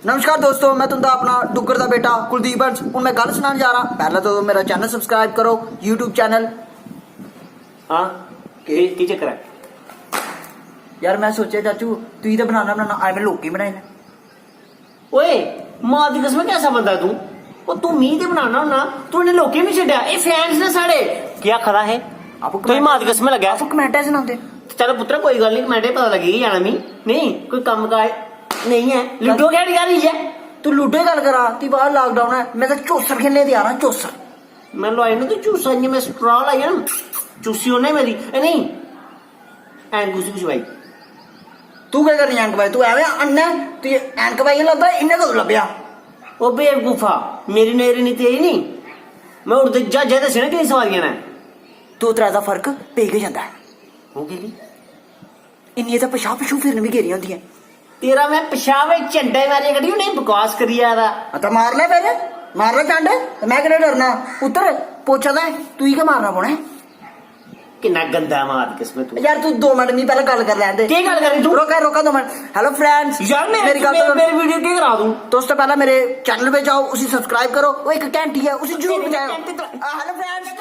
नमस्कार दोस्तों, मैं तुंदा अपना डुगर का बेटा कुलदीप बंस। हूँ मैं गल सुनाने जा रहा। पहले तो मेरा चैनल सबसक्राइब करो, यूट्यूब चैनल। हाँ की चक्कर है यार मैं सोचा चाचू तू तो बनाना बनाना आए मैं लोग बनाए ने। ओए मां दी कसम कैसा बंदा तू ਉਹ ਤੂੰ ਮੀਂਹ ਤੇ ਬਣਾਉਣਾ ਹੁੰਨਾ ਤੂੰ ਇਹਨੇ ਲੋਕੇ ਨਹੀਂ ਛੱਡਿਆ ਇਹ ਫੈਨਸ ਨੇ ਸਾਡੇ ਕੀ ਖੜਾ ਹੈ ਤੂੰ ਮਾਂ ਦੀ ਕਸਮ ਲੱਗਿਆ आपको कमेंट सुनाते चलो पुत्र कोई गल नहीं कमेंटे पता लगेगी जाना मी नहीं कोई कम काज नहीं है लूडो खेल रही है तू लूडो गल करा ती बाहर लॉकडाउन है मैं तो चौसर खेलने तैयार हाँ। चौसर मैं लाई ना तो चूसा मैं स्ट्रॉ लाई ना चूसी होना मेरी नहीं एंड कुछ भाई तू क्या करनी एंक भाई? तू एवं अन्ना तू एंक भाई लगता इन्हें कदों लभ्या ਉਹ ਬੇਵਕੂਫਾ ਮੇਰੀ ਨੇਰੀ ਨਹੀਂ ਤੇਰੀ ਨਹੀਂ ਮੈਂ ਉੜ ਜਾ ਜੇ ਦੱਸਣਾ ਕਿ ਸਵਾਰੀਆਂ ਨੇ तू तेरा दा फर्क पे के जाता है ਹੋ ਗਈ इन्नी तो पेशाब पिछू फिरन भी घेरिया होंगी। ਤੇਰਾ ਮੈਂ ਪਿਸ਼ਾਵੇ ਝੰਡੇ ਮਾਰੀਆਂ ਗੱਡੀ ਉਹਨੇ ਬਕਵਾਸ करी जा रहा तो मार ले फिर मार ले चंड मैं क्या डरना उतर पोचा दे तू ही क्या मारना पौना है। कितना गंदा मार किस्मत तू यार तू 2 मिनट नहीं पहले गल कर लेंदे की गल करी तू रोका रोका 2 मिनट। हेलो फ्रेंड्स यार मेरी गल तो मेरी वीडियो की करा दूं दोस्तों पहले मेरे चैनल पे जाओ उसे सब्सक्राइब करो वो एक घंटी है उसे जरूर बजाओ। Hello friends